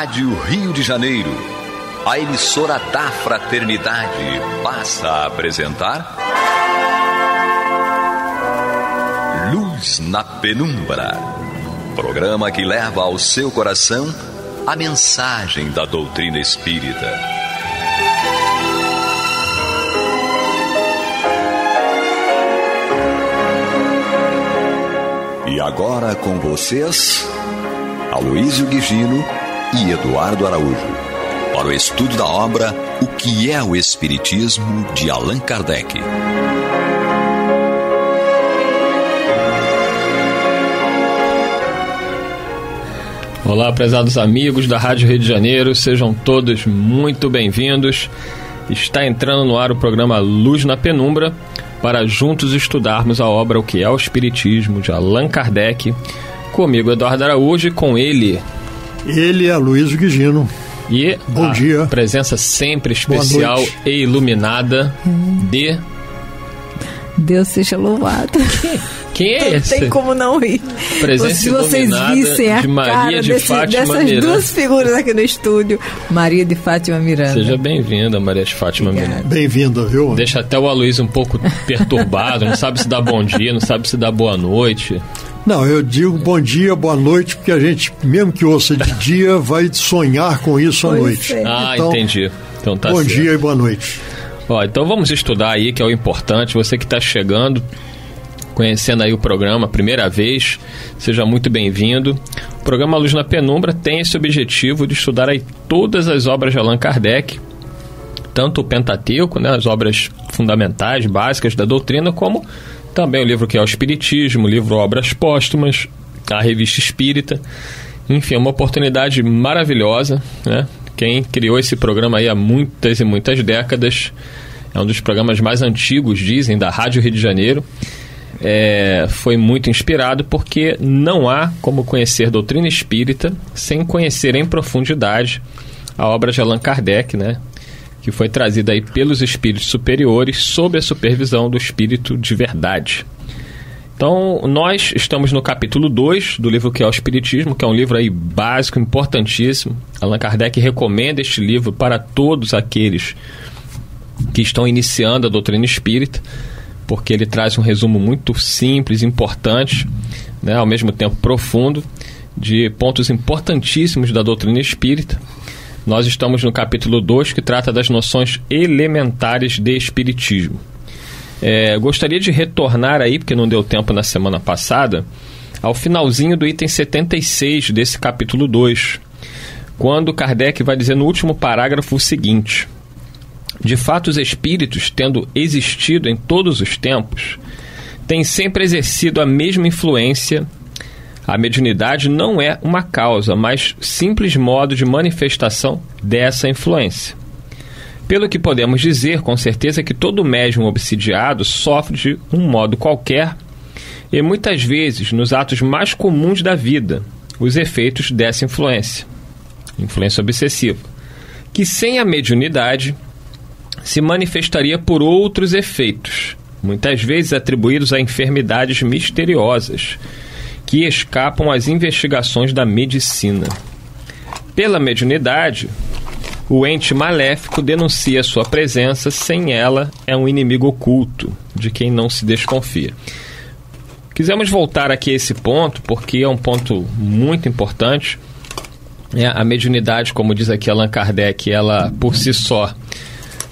Rádio Rio de Janeiro, a emissora da Fraternidade, passa a apresentar Luz na Penumbra, programa que leva ao seu coração a mensagem da doutrina espírita. E agora com vocês, Aloísio Guigino e Eduardo Araújo, para o estudo da obra O que é o Espiritismo, de Allan Kardec. Olá, prezados amigos da Rádio Rio de Janeiro, sejam todos muito bem-vindos. Está entrando no ar o programa Luz na Penumbra, para juntos estudarmos a obra O que é o Espiritismo, de Allan Kardec. Comigo, Eduardo Araújo, e com ele é Aloísio Guigino. E bom dia. Presença sempre especial e iluminada de... Deus seja louvado. Quem é esse? Não tem como não rir. Presença se vocês vissem a de Maria cara de Fátima dessas Miranda. Duas figuras aqui no estúdio, Maria de Fátima Miranda. Seja bem-vinda, Maria de Fátima Miranda. Bem-vinda, viu? Deixa até o Aloísio um pouco perturbado, não sabe se dá bom dia, não sabe se dá boa noite. Não, eu digo bom dia, boa noite, porque a gente, mesmo que ouça de dia, vai sonhar com isso à noite. É. Ah, então, entendi. Então tá bom certo. dia e boa noite. Ó, então vamos estudar aí, que é o importante. Você que está chegando, conhecendo aí o programa, primeira vez, seja muito bem-vindo. O programa Luz na Penumbra tem esse objetivo de estudar aí todas as obras de Allan Kardec, tanto o Pentateuco, né, as obras fundamentais, básicas da doutrina, como também o livro que é o Espiritismo, o livro Obras Póstumas, a Revista Espírita. Enfim, uma oportunidade maravilhosa, né? Quem criou esse programa aí há muitas e muitas décadas, é um dos programas mais antigos, dizem, da Rádio Rio de Janeiro. Foi muito inspirado porque não há como conhecer doutrina espírita sem conhecer em profundidade a obra de Allan Kardec, né? Que foi trazida aí pelos espíritos superiores sob a supervisão do espírito de verdade. Então, nós estamos no capítulo 2 do livro que é o Espiritismo, que é um livro aí básico, importantíssimo. Allan Kardec recomenda este livro para todos aqueles que estão iniciando a doutrina espírita, porque ele traz um resumo muito simples, importante, né, ao mesmo tempo profundo, de pontos importantíssimos da doutrina espírita. Nós estamos no capítulo 2, que trata das noções elementares de espiritismo. Gostaria de retornar aí, porque não deu tempo na semana passada, ao finalzinho do item 76 desse capítulo 2, quando Kardec vai dizer no último parágrafo o seguinte: de fato, os espíritos, tendo existido em todos os tempos, têm sempre exercido a mesma influência. A mediunidade não é uma causa, mas simples modo de manifestação dessa influência. Pelo que podemos dizer, com certeza, que todo médium obsidiado sofre de um modo qualquer, e muitas vezes, nos atos mais comuns da vida, os efeitos dessa influência obsessiva, que sem a mediunidade se manifestaria por outros efeitos, muitas vezes atribuídos a enfermidades misteriosas, que escapam às investigações da medicina. Pela mediunidade, o ente maléfico denuncia sua presença, sem ela é um inimigo oculto, de quem não se desconfia. Quisemos voltar aqui a esse ponto, porque é um ponto muito importante. A mediunidade, como diz aqui Allan Kardec, ela por si só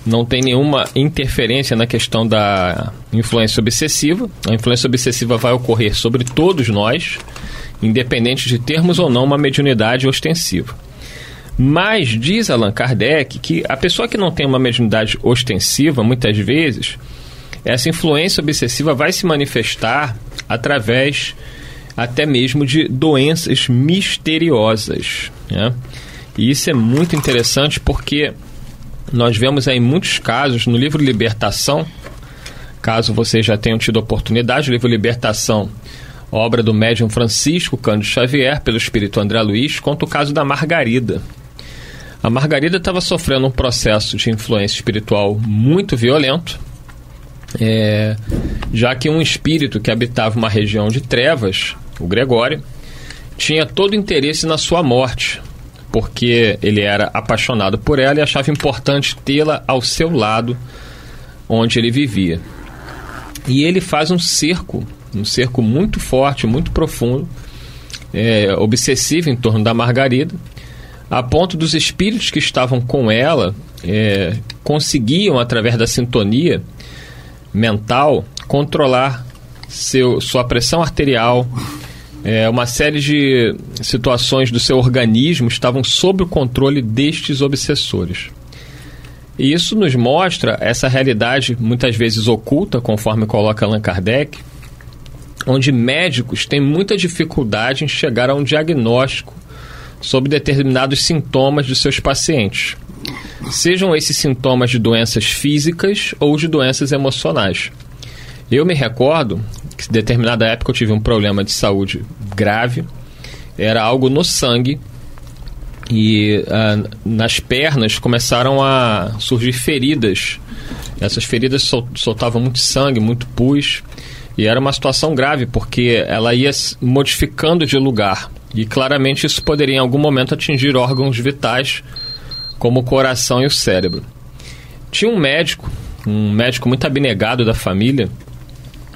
não tem nenhuma interferência na questão da influência obsessiva. A influência obsessiva vai ocorrer sobre todos nós, independente de termos ou não uma mediunidade ostensiva. Mas diz Allan Kardec que a pessoa que não tem uma mediunidade ostensiva, muitas vezes, essa influência obsessiva vai se manifestar através até mesmo de doenças misteriosas, né? E isso é muito interessante porque nós vemos aí muitos casos no livro Libertação. Caso vocês já tenham tido oportunidade, o livro Libertação, obra do médium Francisco Cândido Xavier, pelo espírito André Luiz, conta o caso da Margarida. A Margarida estava sofrendo um processo de influência espiritual muito violento, já que um espírito que habitava uma região de trevas, o Gregório, tinha todo o interesse na sua morte, porque ele era apaixonado por ela e achava importante tê-la ao seu lado onde ele vivia. E ele faz um cerco muito forte, muito profundo, obsessivo em torno da Margarida, a ponto dos espíritos que estavam com ela conseguiam, através da sintonia mental, controlar sua pressão arterial. Uma série de situações do seu organismo estavam sob o controle destes obsessores. E isso nos mostra essa realidade muitas vezes oculta, conforme coloca Allan Kardec, onde médicos têm muita dificuldade em chegar a um diagnóstico sobre determinados sintomas de seus pacientes. Sejam esses sintomas de doenças físicas ou de doenças emocionais. Eu me recordo que em determinada época eu tive um problema de saúde grave, era algo no sangue, e nas pernas começaram a surgir feridas. Essas feridas soltavam muito sangue, muito pus, e era uma situação grave, porque ela ia modificando de lugar, e claramente isso poderia em algum momento atingir órgãos vitais, como o coração e o cérebro. Tinha um médico muito abnegado da família,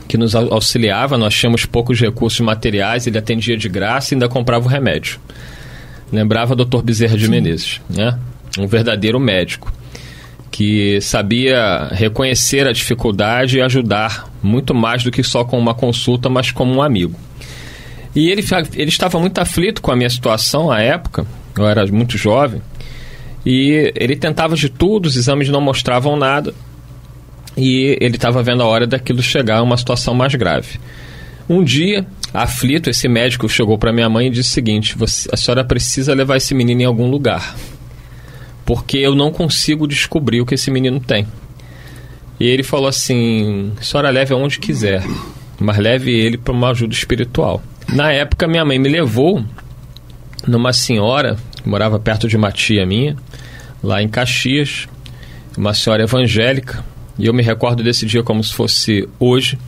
que nos auxiliava. Nós tínhamos poucos recursos materiais, ele atendia de graça e ainda comprava o remédio. Lembrava Dr. Bezerra de Menezes, né? Um verdadeiro médico, que sabia reconhecer a dificuldade e ajudar muito mais do que só com uma consulta, mas como um amigo. E ele estava muito aflito com a minha situação à época, eu era muito jovem, e ele tentava de tudo, os exames não mostravam nada, e ele estava vendo a hora daquilo chegar a uma situação mais grave. Um dia, aflito, esse médico chegou para minha mãe e disse o seguinte: a senhora precisa levar esse menino em algum lugar, porque eu não consigo descobrir o que esse menino tem. E ele falou assim: a senhora leve aonde quiser, mas leve ele para uma ajuda espiritual. Na época, minha mãe me levou numa senhora que morava perto de uma tia minha, lá em Caxias, uma senhora evangélica, e eu me recordo desse dia como se fosse hoje.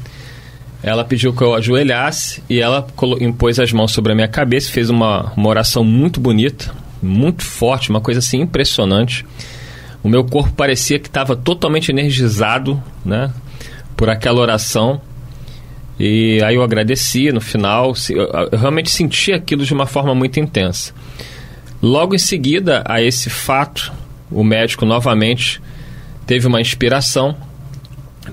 Ela pediu que eu ajoelhasse e ela impôs as mãos sobre a minha cabeça, fez uma oração muito bonita, muito forte, uma coisa assim impressionante. O meu corpo parecia que estava totalmente energizado, né, por aquela oração. E aí eu agradeci no final, eu realmente senti aquilo de uma forma muito intensa. Logo em seguida a esse fato, o médico novamente teve uma inspiração,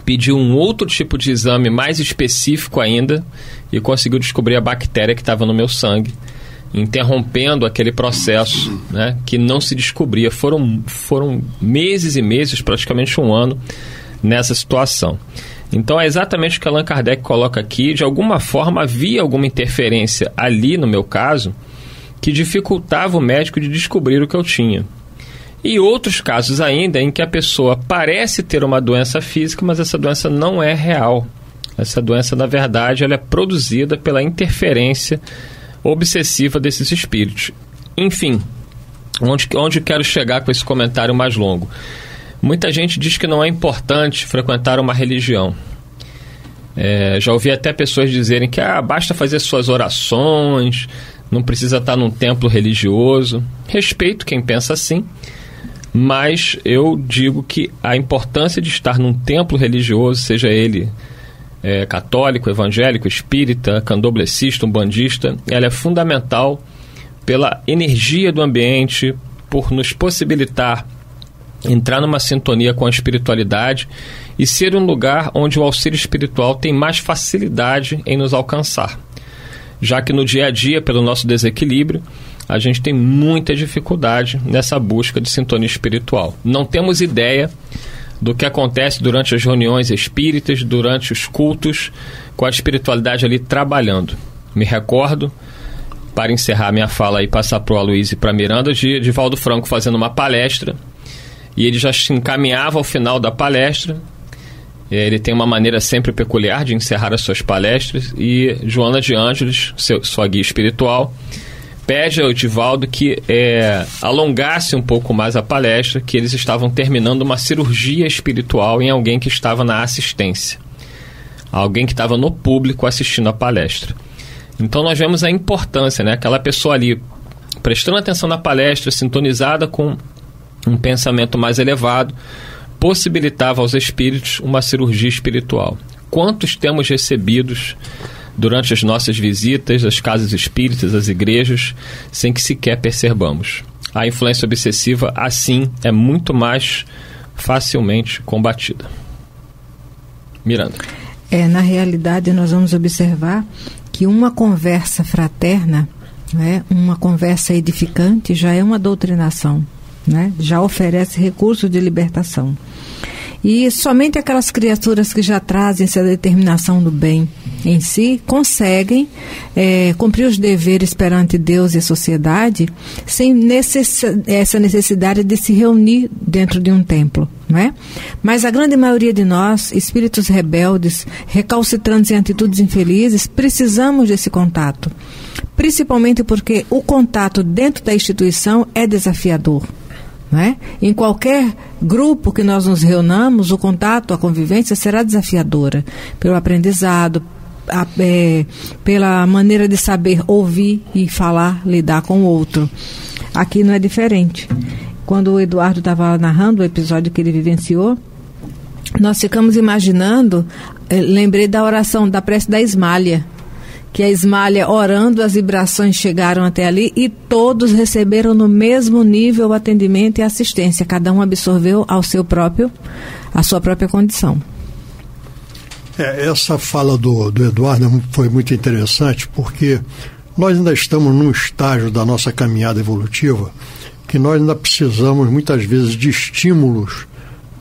pediu um outro tipo de exame mais específico ainda e conseguiu descobrir a bactéria que estava no meu sangue, interrompendo aquele processo, né, que não se descobria. Foram meses e meses, praticamente um ano, nessa situação. Então é exatamente o que Allan Kardec coloca aqui. De alguma forma havia alguma interferência ali, no meu caso, que dificultava o médico de descobrir o que eu tinha. E outros casos ainda em que a pessoa parece ter uma doença física, mas essa doença não é real. Essa doença, na verdade, ela é produzida pela interferência obsessiva desses espíritos. Enfim, onde quero chegar com esse comentário mais longo? Muita gente diz que não é importante frequentar uma religião. Já ouvi até pessoas dizerem que basta fazer suas orações, não precisa estar num templo religioso. Respeito quem pensa assim, mas eu digo que a importância de estar num templo religioso, seja ele católico, evangélico, espírita, candomblessista, umbandista, ela é fundamental pela energia do ambiente, por nos possibilitar entrar numa sintonia com a espiritualidade e ser um lugar onde o auxílio espiritual tem mais facilidade em nos alcançar. Já que no dia a dia, pelo nosso desequilíbrio, a gente tem muita dificuldade nessa busca de sintonia espiritual. Não temos ideia do que acontece durante as reuniões espíritas, durante os cultos, com a espiritualidade ali trabalhando. Me recordo, para encerrar minha fala e passar para o Aloysio e para a Miranda, de Divaldo Franco fazendo uma palestra, e ele já se encaminhava ao final da palestra. Ele tem uma maneira sempre peculiar de encerrar as suas palestras, e Joana de Ângeles, sua guia espiritual, pede ao Divaldo que alongasse um pouco mais a palestra, que eles estavam terminando uma cirurgia espiritual em alguém que estava na assistência, alguém que estava no público assistindo a palestra. Então nós vemos a importância, né? Aquela pessoa ali prestando atenção na palestra, sintonizada com um pensamento mais elevado, possibilitava aos espíritos uma cirurgia espiritual. Quantos temos recebidos durante as nossas visitas às casas espíritas, às igrejas, sem que sequer percebamos? A influência obsessiva, assim, é muito mais facilmente combatida. Miranda. Na realidade, nós vamos observar que uma conversa fraterna, né, uma conversa edificante, já é uma doutrinação, né, já oferece recursos de libertação. E somente aquelas criaturas que já trazem essa determinação do bem em si conseguem cumprir os deveres perante Deus e a sociedade sem essa necessidade de se reunir dentro de um templo, não é? Mas a grande maioria de nós, espíritos rebeldes, recalcitrantes em atitudes infelizes, precisamos desse contato. Principalmente porque o contato dentro da instituição é desafiador. Né? Em qualquer grupo que nós nos reunamos, o contato, a convivência será desafiadora pelo aprendizado, pela maneira de saber ouvir e falar, lidar com o outro. Aqui não é diferente. Quando o Eduardo estava narrando o episódio que ele vivenciou, nós ficamos imaginando, lembrei da oração, da prece da Ismália, que a Ismália orando, as vibrações chegaram até ali e todos receberam no mesmo nível o atendimento e assistência. Cada um absorveu a sua própria condição. Essa fala do Eduardo foi muito interessante, porque nós ainda estamos num estágio da nossa caminhada evolutiva que nós ainda precisamos muitas vezes de estímulos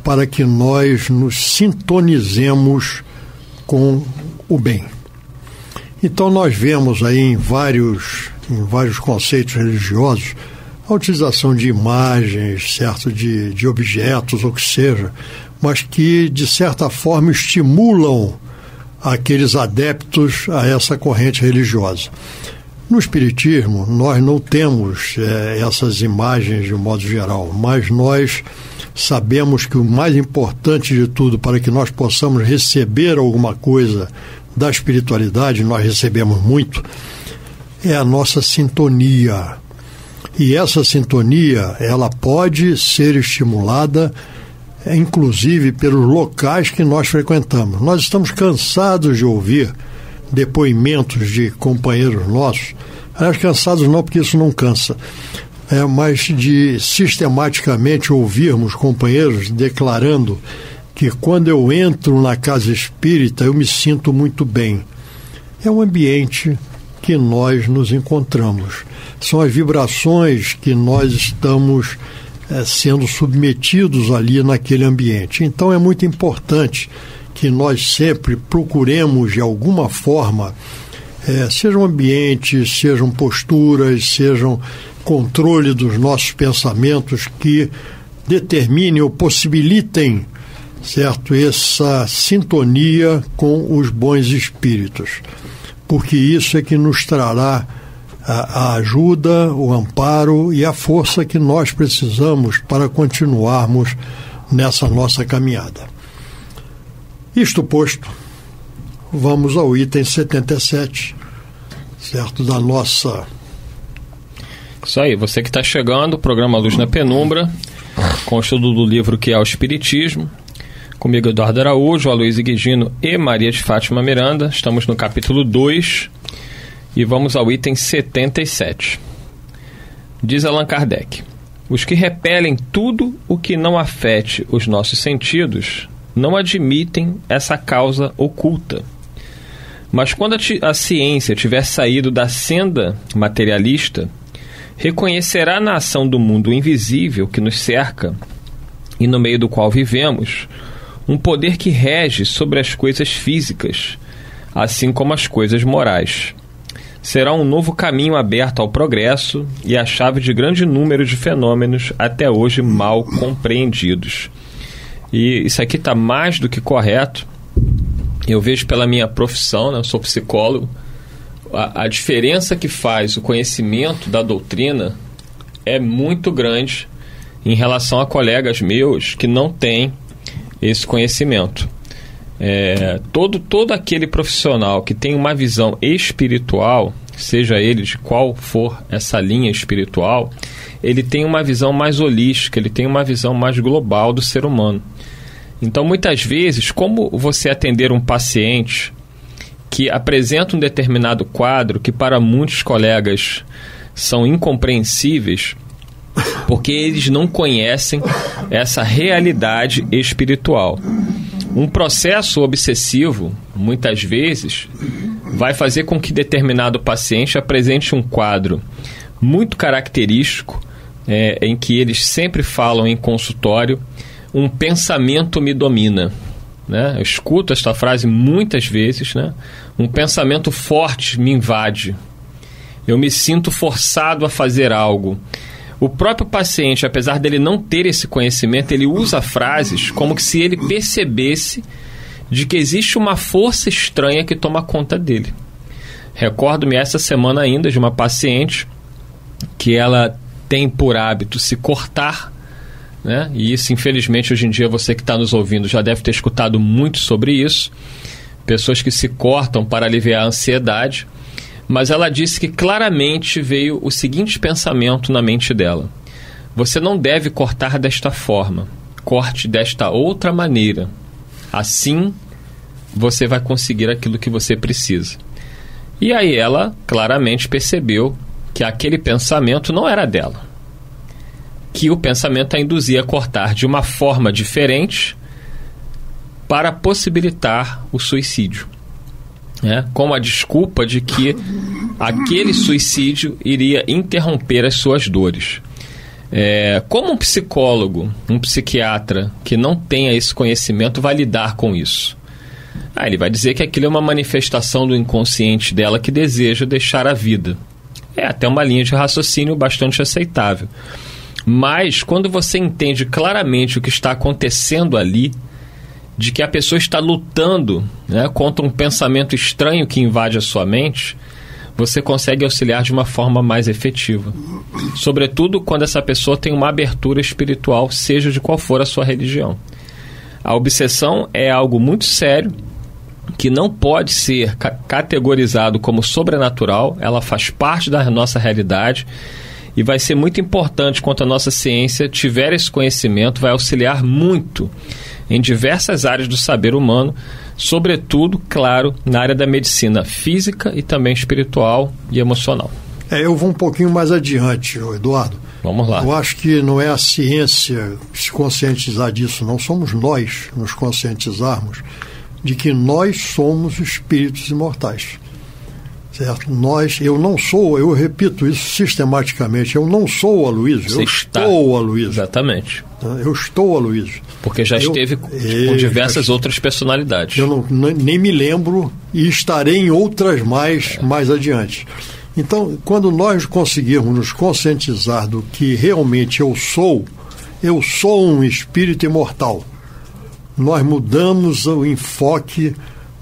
para que nós nos sintonizemos com o bem. Então nós vemos aí em vários conceitos religiosos a utilização de imagens, certo, de objetos, ou que seja, mas que de certa forma estimulam aqueles adeptos a essa corrente religiosa. No Espiritismo nós não temos essas imagens de um modo geral, mas nós sabemos que o mais importante de tudo para que nós possamos receber alguma coisa da espiritualidade, nós recebemos muito, é a nossa sintonia. E essa sintonia, ela pode ser estimulada, inclusive pelos locais que nós frequentamos. Nós estamos cansados de ouvir depoimentos de companheiros nossos, aliás, cansados não, porque isso não cansa, mas de sistematicamente ouvirmos companheiros declarando que quando eu entro na casa espírita eu me sinto muito bem. É um ambiente que nós nos encontramos. São as vibrações que nós estamos sendo submetidos ali naquele ambiente. Então é muito importante que nós sempre procuremos de alguma forma, sejam ambientes, sejam posturas, sejam controle dos nossos pensamentos que determinem ou possibilitem, certo, essa sintonia com os bons espíritos, porque isso é que nos trará a ajuda, o amparo e a força que nós precisamos para continuarmos nessa nossa caminhada. Isto posto, vamos ao item 77, certo, da nossa... Isso aí, você que está chegando, o programa Luz na Penumbra, com o estudo do livro Que é o Espiritismo. Comigo, Eduardo Araújo, Aloysio Guigino e Maria de Fátima Miranda. Estamos no capítulo 2 e vamos ao item 77. Diz Allan Kardec: os que repelem tudo o que não afete os nossos sentidos não admitem essa causa oculta. Mas quando a ciência tiver saído da senda materialista, reconhecerá na ação do mundo invisível que nos cerca e no meio do qual vivemos um poder que rege sobre as coisas físicas, assim como as coisas morais. Será um novo caminho aberto ao progresso e a chave de grande número de fenômenos até hoje mal compreendidos. E isso aqui está mais do que correto. Eu vejo pela minha profissão, né, eu sou psicólogo, a diferença que faz o conhecimento da doutrina é muito grande em relação a colegas meus que não têm esse conhecimento. Todo aquele profissional que tem uma visão espiritual seja ele de qual for essa linha espiritual, ele tem uma visão mais holística, ele tem uma visão mais global do ser humano. Então, muitas vezes, como você atender um paciente que apresenta um determinado quadro que para muitos colegas são incompreensíveis, porque eles não conhecem essa realidade espiritual. Um processo obsessivo, muitas vezes, vai fazer com que determinado paciente apresente um quadro muito característico, em que eles sempre falam em consultório: um pensamento me domina. Né? Eu escuto esta frase muitas vezes, né? Um pensamento forte me invade. Eu me sinto forçado a fazer algo. O próprio paciente, apesar dele não ter esse conhecimento, ele usa frases como se ele percebesse de que existe uma força estranha que toma conta dele. Recordo-me essa semana ainda de uma paciente que ela tem por hábito se cortar, né? E isso, infelizmente, hoje em dia, você que está nos ouvindo já deve ter escutado muito sobre isso. Pessoas que se cortam para aliviar a ansiedade. Mas ela disse que claramente veio o seguinte pensamento na mente dela: você não deve cortar desta forma, corte desta outra maneira. Assim, você vai conseguir aquilo que você precisa. E aí ela claramente percebeu que aquele pensamento não era dela, que o pensamento a induzia a cortar de uma forma diferente para possibilitar o suicídio. Com a desculpa de que aquele suicídio iria interromper as suas dores. Como um psicólogo, um psiquiatra que não tenha esse conhecimento vai lidar com isso? Ele vai dizer que aquilo é uma manifestação do inconsciente dela que deseja deixar a vida. É até uma linha de raciocínio bastante aceitável. Mas quando você entende claramente o que está acontecendo ali, de que a pessoa está lutando, né, contra um pensamento estranho que invade a sua mente, você consegue auxiliar de uma forma mais efetiva. Sobretudo quando essa pessoa tem uma abertura espiritual, seja de qual for a sua religião. A obsessão é algo muito sério, que não pode ser categorizado como sobrenatural. Ela faz parte da nossa realidade e vai ser muito importante quando a nossa ciência tiver esse conhecimento, vai auxiliar muito em diversas áreas do saber humano, sobretudo, claro, na área da medicina física e também espiritual e emocional. Eu vou um pouquinho mais adiante, Eduardo. Vamos lá. Eu acho que não é a ciência se conscientizar disso, não. Somos nós nos conscientizarmos de que nós somos espíritos imortais. Certo? Eu repito isso sistematicamente, eu não sou o Aloysio, eu estou o Aloysio. Exatamente. Eu estou o Aloysio. Porque já esteve com diversas outras personalidades. Eu nem me lembro e estarei em outras mais adiante. Então, quando nós conseguirmos nos conscientizar do que realmente eu sou um espírito imortal, nós mudamos o enfoque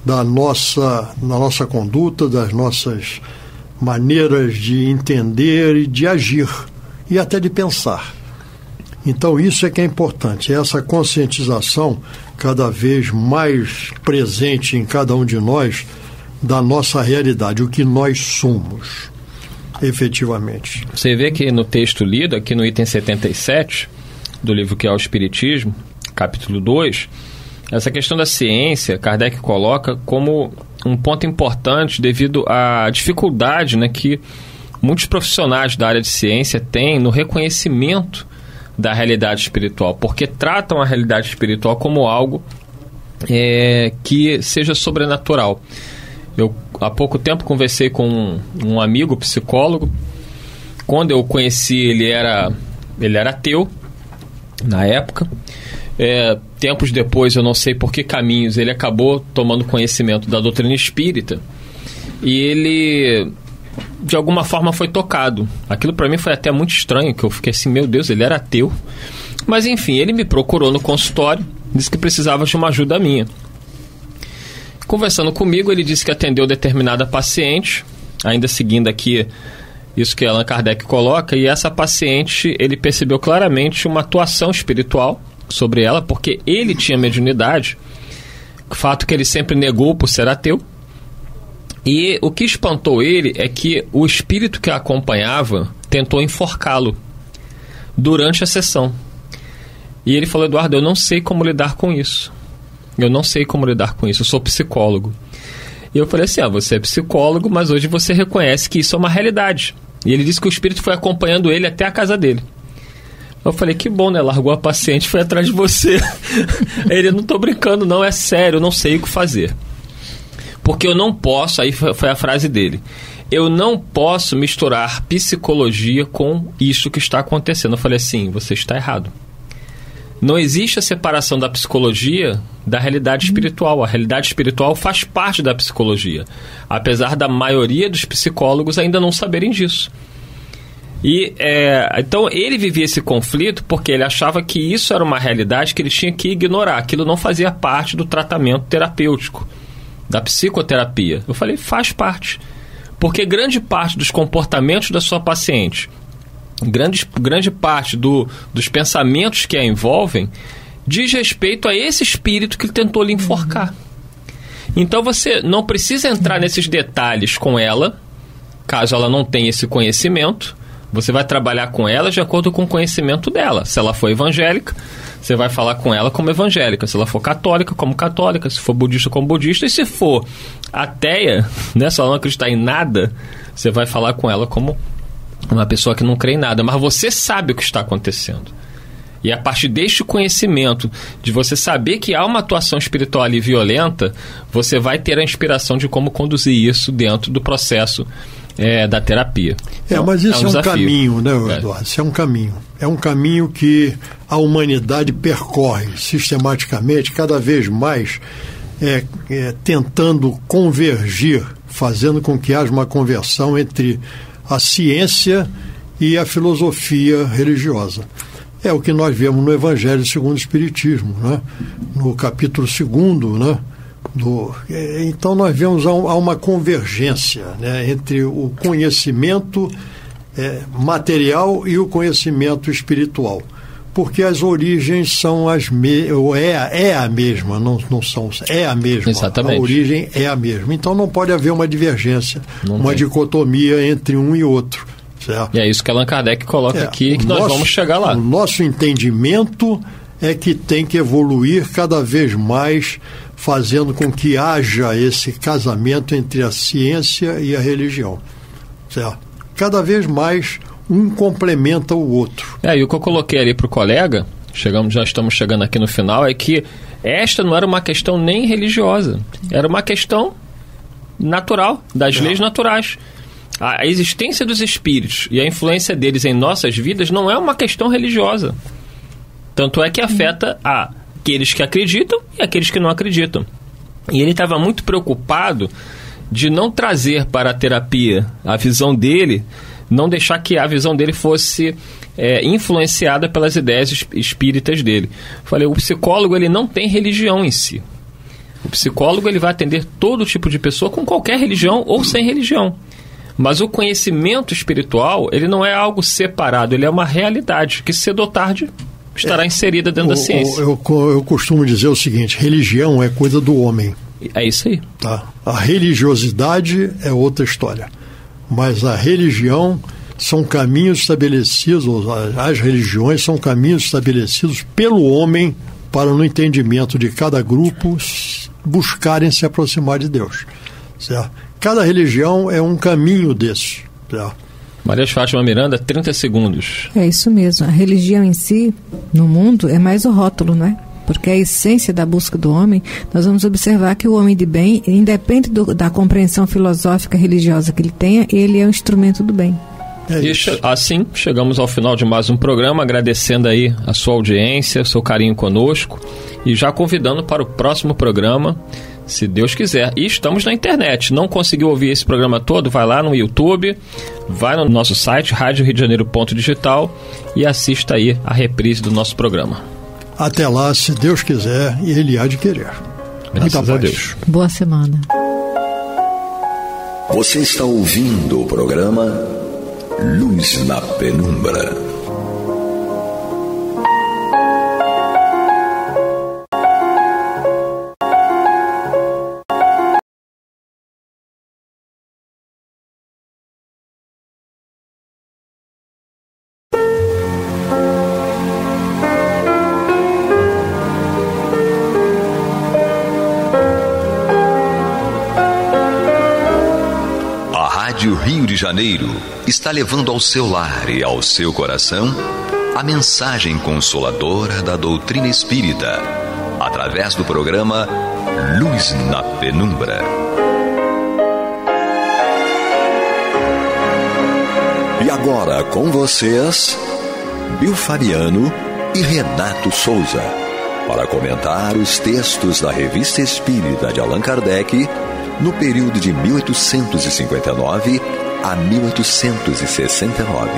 na nossa conduta, das nossas maneiras de entender e de agir, e até de pensar. Então isso é que é importante, essa conscientização cada vez mais presente em cada um de nós da nossa realidade, o que nós somos, efetivamente. Você vê que no texto lido, aqui no item 77 do livro que é o Espiritismo, capítulo 2, essa questão da ciência, Kardec coloca como um ponto importante devido à dificuldade, né, que muitos profissionais da área de ciência têm no reconhecimento da realidade espiritual, porque tratam a realidade espiritual como algo que seja sobrenatural. Eu, há pouco tempo, conversei com um amigo psicólogo. Quando eu o conheci, ele era ateu, na época. Tempos depois, eu não sei por que caminhos, ele acabou tomando conhecimento da doutrina espírita e ele, de alguma forma, foi tocado. Aquilo para mim foi até muito estranho, que eu fiquei assim, meu Deus, ele era ateu. Mas enfim, ele me procurou no consultório, disse que precisava de uma ajuda minha. Conversando comigo, ele disse que atendeu determinada paciente, ainda seguindo aqui isso que Allan Kardec coloca, e essa paciente, ele percebeu claramente uma atuação espiritual sobre ela, porque ele tinha mediunidade, fato que ele sempre negou por ser ateu, E o que espantou ele é que o espírito que a acompanhava tentou enforcá-lo durante a sessão. E ele falou: Eduardo, eu não sei como lidar com isso. Eu sou psicólogo. E eu falei assim: você é psicólogo, mas hoje você reconhece que isso é uma realidade. E ele disse que o espírito foi acompanhando ele até a casa dele. Eu falei: que bom, né? Largou a paciente, foi atrás de você. Ele: não tô brincando, não, é sério, eu não sei o que fazer. Porque eu não posso, aí foi a frase dele, eu não posso misturar psicologia com isso que está acontecendo. Eu falei assim: você está errado. Não existe a separação da psicologia da realidade espiritual. A realidade espiritual faz parte da psicologia, apesar da maioria dos psicólogos ainda não saberem disso. E então ele vivia esse conflito porque ele achava que isso era uma realidade que ele tinha que ignorar. Aquilo não fazia parte do tratamento terapêutico, da psicoterapia. Eu falei: faz parte. Porque grande parte dos comportamentos da sua paciente, grande parte dos pensamentos que a envolvem, diz respeito a esse espírito que tentou lhe enforcar. Então você não precisa entrar nesses detalhes com ela, caso ela não tenha esse conhecimento. Você vai trabalhar com ela de acordo com o conhecimento dela. Se ela for evangélica, você vai falar com ela como evangélica. Se ela for católica, como católica. Se for budista, como budista. E se for ateia, né, se ela não acreditar em nada, você vai falar com ela como uma pessoa que não crê em nada. Mas você sabe o que está acontecendo. E a partir deste conhecimento, de você saber que há uma atuação espiritual ali violenta, você vai ter a inspiração de como conduzir isso dentro do processo da terapia. Então, mas isso é um desafio. Caminho, né, Eduardo? Isso é um caminho. É um caminho que a humanidade percorre sistematicamente, cada vez mais, tentando convergir, fazendo com que haja uma conversão entre a ciência e a filosofia religiosa. É o que nós vemos no Evangelho segundo o Espiritismo, né? No capítulo 2, né? Então nós vemos há uma convergência, né, entre o conhecimento material e o conhecimento espiritual, porque as origens são a mesma, não são, é a mesma. Exatamente. A origem é a mesma, então não pode haver uma divergência, uma dicotomia entre um e outro, certo? E é isso que Allan Kardec coloca aqui, que nós vamos chegar lá. O nosso entendimento é que tem que evoluir cada vez mais, fazendo com que haja esse casamento entre a ciência e a religião, certo? Cada vez mais um complementa o outro. E o que eu coloquei ali para o colega, já estamos chegando aqui no final, é que esta não era uma questão nem religiosa, era uma questão natural, das leis naturais. A existência dos espíritos e a influência deles em nossas vidas não é uma questão religiosa. Tanto é que afeta aqueles que acreditam e aqueles que não acreditam. E ele estava muito preocupado de não trazer para a terapia a visão dele, não deixar que a visão dele fosse influenciada pelas ideias espíritas dele. Falei, o psicólogo ele não tem religião em si. O psicólogo ele vai atender todo tipo de pessoa com qualquer religião ou sem religião. Mas o conhecimento espiritual ele não é algo separado, ele é uma realidade que cedo ou tarde estará inserida dentro da ciência. Eu costumo dizer o seguinte: religião é coisa do homem. É isso aí. Tá? A religiosidade é outra história. Mas a religião são caminhos estabelecidos, as religiões são caminhos estabelecidos pelo homem para, no entendimento de cada grupo, buscarem se aproximar de Deus. Certo? Cada religião é um caminho desse. Certo? Maria de Fátima Miranda, 30 segundos. É isso mesmo. A religião em si, no mundo, é mais o rótulo, não é? Porque a essência da busca do homem, nós vamos observar que o homem de bem, independente da compreensão filosófica religiosa que ele tenha, ele é um instrumento do bem. Assim, chegamos ao final de mais um programa, agradecendo aí a sua audiência, seu carinho conosco e já convidando para o próximo programa, se Deus quiser. E estamos na internet. Não conseguiu ouvir esse programa todo? Vai lá no YouTube, vai no nosso site, radioRioDeJaneiro.digital e assista aí a reprise do nosso programa. Até lá, se Deus quiser, e Ele há de querer. Graças a Deus. Boa semana. Você está ouvindo o programa Luz na Penumbra. Rádio Rio de Janeiro está levando ao seu lar e ao seu coração a mensagem consoladora da doutrina espírita, através do programa Luz na Penumbra. E agora com vocês, Bill Fabiano e Renato Souza, para comentar os textos da Revista Espírita de Allan Kardec no período de 1859 a 1869.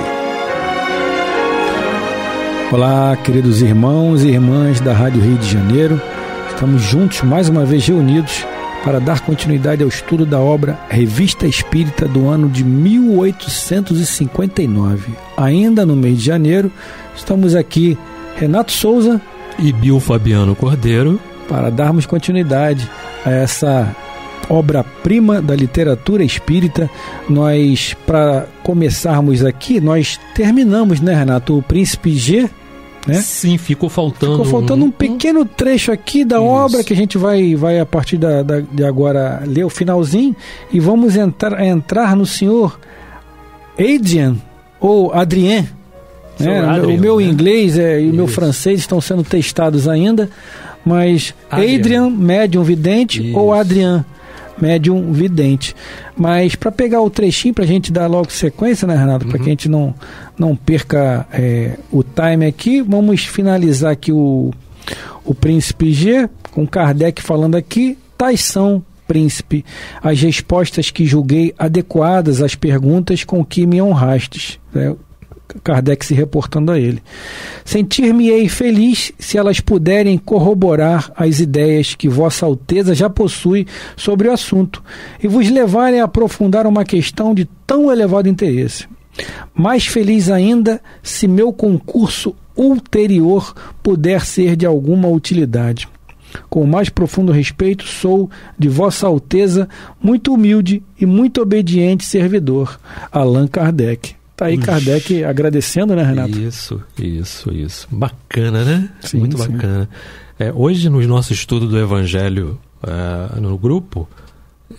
Olá, queridos irmãos e irmãs da Rádio Rio de Janeiro. Estamos juntos, mais uma vez reunidos, para dar continuidade ao estudo da obra Revista Espírita do ano de 1859. Ainda no mês de janeiro, estamos aqui, Renato Souza e Bill Fabiano Cordeiro, para darmos continuidade a essa obra-prima da literatura espírita. Nós, para começarmos aqui, nós terminamos, né, Renato, o Príncipe G, né? Sim, ficou faltando um pequeno trecho aqui da obra, que a gente vai a partir de agora ler o finalzinho, e vamos entrar no senhor Adrien, ou Adrien, né? O meu inglês e o meu francês estão sendo testados ainda, mas Adrien, médium vidente, ou Adrien, médium vidente. Mas para pegar o trechinho, para a gente dar logo sequência, né, Renato, para que a gente não perca o time aqui, vamos finalizar aqui o Príncipe G, com Kardec falando aqui: tais são, príncipe, as respostas que julguei adequadas às perguntas com que me honrastes, né? Kardec se reportando a ele. Sentir-me-ei feliz se elas puderem corroborar as ideias que Vossa Alteza já possui sobre o assunto e vos levarem a aprofundar uma questão de tão elevado interesse. Mais feliz ainda se meu concurso ulterior puder ser de alguma utilidade. Com o mais profundo respeito, sou de Vossa Alteza muito humilde e muito obediente servidor, Allan Kardec. Tá aí Kardec agradecendo, né, Renato? Isso. Bacana, né? Sim, muito bacana. Hoje, no nosso estudo do Evangelho no grupo,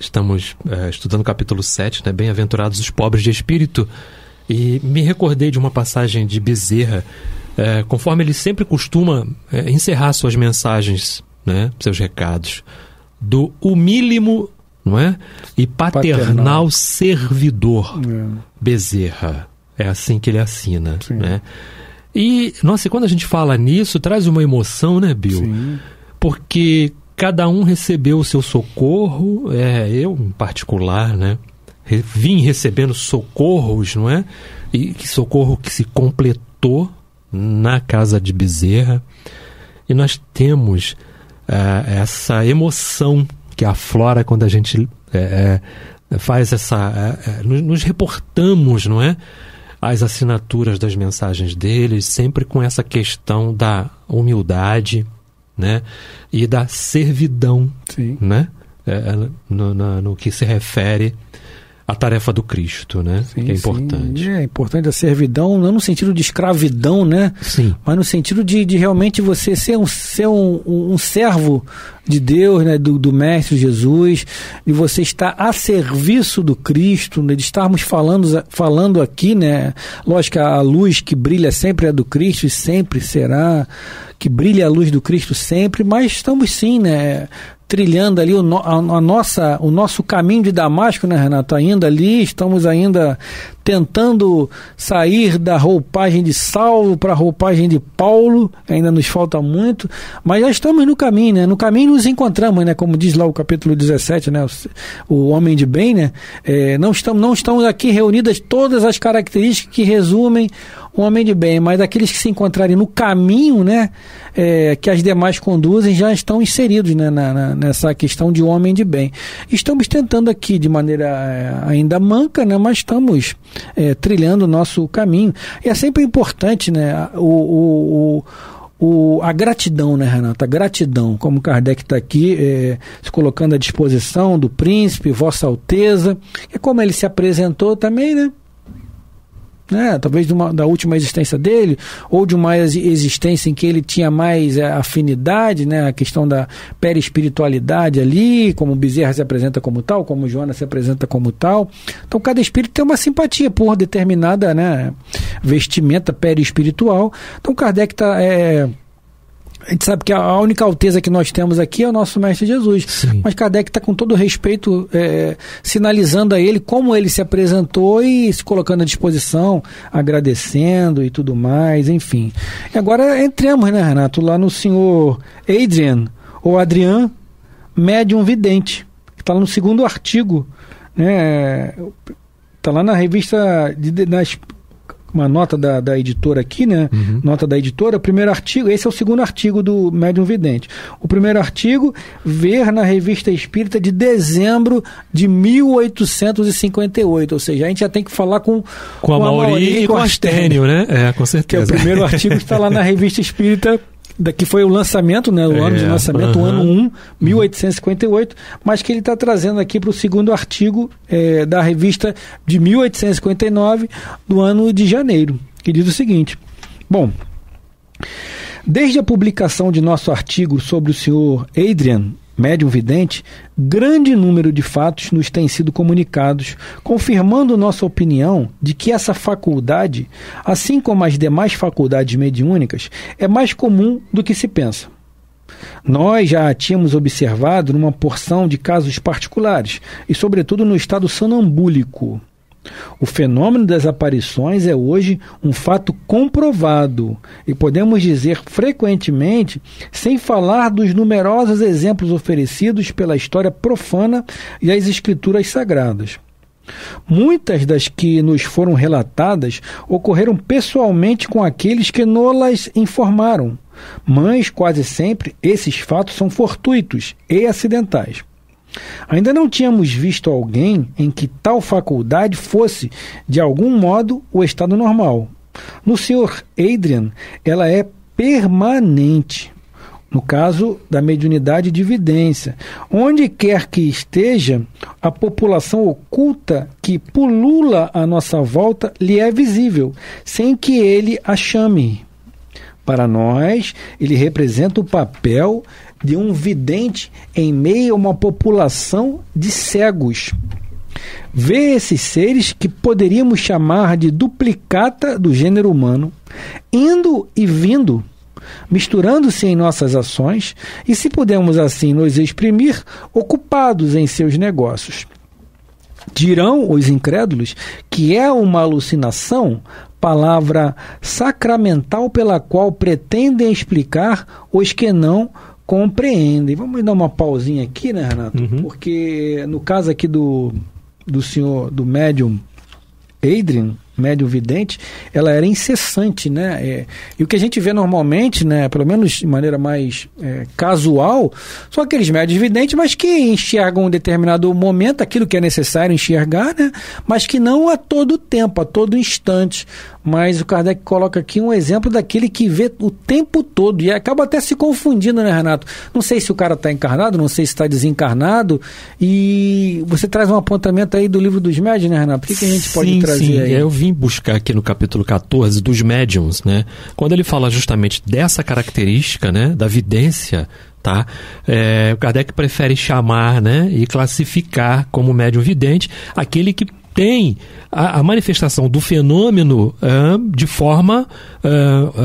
estamos estudando o capítulo 7, né? Bem-aventurados os pobres de espírito, e me recordei de uma passagem de Bezerra, conforme ele sempre costuma encerrar suas mensagens, né? Seus recados, do humílimo, não é? E paternal servidor Bezerra. É assim que ele assina, né? E, nossa, e quando a gente fala nisso, traz uma emoção, né, Bill? Sim. Porque cada um recebeu o seu socorro, eu em particular, né? Vim recebendo socorros, não é? E que socorro que se completou na casa de Bezerra. E nós temos essa emoção que aflora quando a gente faz nos reportamos, não é? As assinaturas das mensagens deles, sempre com essa questão da humildade, né? E da servidão, né? No que se refere à tarefa do Cristo, né? Sim, que é importante. Sim. É importante a servidão, não no sentido de escravidão, né? Sim. Mas no sentido de realmente você ser um servo de Deus, né? Do Mestre Jesus, de você estar a serviço do Cristo, né? De estarmos falando aqui, né? Lógico que a luz que brilha sempre é do Cristo e sempre será, que brilha a luz do Cristo sempre, mas estamos sim, né? Trilhando ali o nosso caminho de Damasco, né, Renato? Ainda ali, estamos ainda tentando sair da roupagem de Saulo para a roupagem de Paulo, ainda nos falta muito, mas já estamos no caminho, né? No caminho nos encontramos, né? Como diz lá o capítulo 17, né? O homem de bem, né? Não estamos aqui reunidas todas as características que resumem o homem de bem, mas aqueles que se encontrarem no caminho, né? Que as demais conduzem, já estão inseridos, né? Nessa questão de homem de bem. Estamos tentando aqui de maneira ainda manca, né? Mas estamos trilhando o nosso caminho. E é sempre importante, né? A gratidão, né, Renato? A gratidão, como Kardec está aqui se colocando à disposição do príncipe, Vossa Alteza, e como ele se apresentou também, né? né? Talvez da última existência dele, ou de uma existência em que ele tinha mais afinidade, né? A questão da perispiritualidade ali, como Bezerra se apresenta como tal, como Jonas se apresenta como tal. Então cada espírito tem uma simpatia por determinada, né, vestimenta perispiritual. Então Kardec está... A gente sabe que a única alteza que nós temos aqui é o nosso Mestre Jesus. Sim. Mas Kardec está com todo o respeito sinalizando a ele como ele se apresentou e se colocando à disposição, agradecendo e tudo mais, enfim. E agora entremos, né, Renato, lá no senhor Adrian, ou Adrian, médium vidente, que está lá no segundo artigo, né? Está lá na revista uma nota da editora aqui, né? Uhum. Nota da editora, o primeiro artigo, esse é o segundo artigo do Médium Vidente. O primeiro artigo, ver na Revista Espírita de dezembro de 1858, ou seja, a gente já tem que falar com a Mauri e com a Astênio, né? Com certeza. Que é o primeiro artigo que está lá na Revista Espírita, que foi o lançamento, né, o ano de lançamento, o ano 1, 1858, mas que ele está trazendo aqui para o segundo artigo da revista de 1859, do ano de janeiro, que diz o seguinte: bom, desde a publicação de nosso artigo sobre o senhor Adrian, médium vidente, grande número de fatos nos têm sido comunicados, confirmando nossa opinião de que essa faculdade, assim como as demais faculdades mediúnicas, é mais comum do que se pensa. Nós já a tínhamos observado numa porção de casos particulares, e sobretudo no estado sonambúlico. O fenômeno das aparições é hoje um fato comprovado e podemos dizer frequentemente, sem falar dos numerosos exemplos oferecidos pela história profana e as escrituras sagradas. Muitas das que nos foram relatadas ocorreram pessoalmente com aqueles que nos informaram, mas quase sempre esses fatos são fortuitos e acidentais. Ainda não tínhamos visto alguém em que tal faculdade fosse, de algum modo, o estado normal. No Sr. Adrian, ela é permanente. No caso da mediunidade de vidência, onde quer que esteja, a população oculta que pulula à nossa volta lhe é visível, sem que ele a chame. Para nós, ele representa o papel de um vidente em meio a uma população de cegos. Vê esses seres que poderíamos chamar de duplicata do gênero humano, indo e vindo, misturando-se em nossas ações e, se pudermos assim nos exprimir, ocupados em seus negócios. Dirão os incrédulos que é uma alucinação, palavra sacramental pela qual pretendem explicar os que não compreendem. Vamos dar uma pausinha aqui, né, Renato? Uhum. Porque no caso aqui do senhor, do médium Adrian, médium vidente, ela era incessante, né? E o que a gente vê normalmente, né, pelo menos de maneira mais casual, são aqueles médios videntes, mas que enxergam em um determinado momento aquilo que é necessário enxergar, né? Mas que não a todo tempo, a todo instante. Mas o Kardec coloca aqui um exemplo daquele que vê o tempo todo e acaba até se confundindo, né, Renato? Não sei se o cara está encarnado, não sei se está desencarnado, e você traz um apontamento aí do Livro dos Médiuns, né, Renato? O que a gente pode trazer aí? Eu vim buscar aqui no capítulo 14 dos médiuns, né? Quando ele fala justamente dessa característica, né, da vidência, tá? O Kardec prefere chamar, né, e classificar como médium vidente aquele que tem a manifestação do fenômeno de forma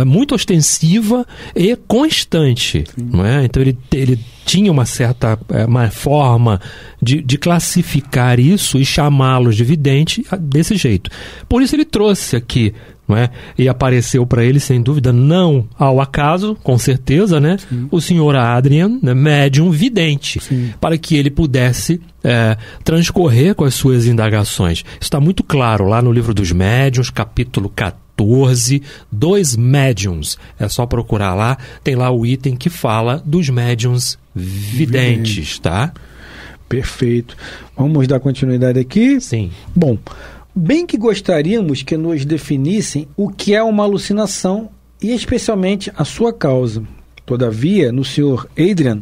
muito ostensiva e constante, não é? Então ele tinha uma certa uma forma de classificar isso e chamá-los de vidente desse jeito. Por isso ele trouxe aqui, não é? E apareceu para ele, sem dúvida, não ao acaso, com certeza, né? O senhor Adrian, né? Médium vidente, para que ele pudesse transcorrer com as suas indagações. Isso está muito claro lá no Livro dos Médiuns, capítulo 14, dos médiuns. É só procurar lá, tem lá o item que fala dos médiuns videntes, tá? Perfeito. Vamos dar continuidade aqui? Sim. Bom, bem que gostaríamos que nos definissem o que é uma alucinação e especialmente a sua causa. Todavia, no Sr. Adrian,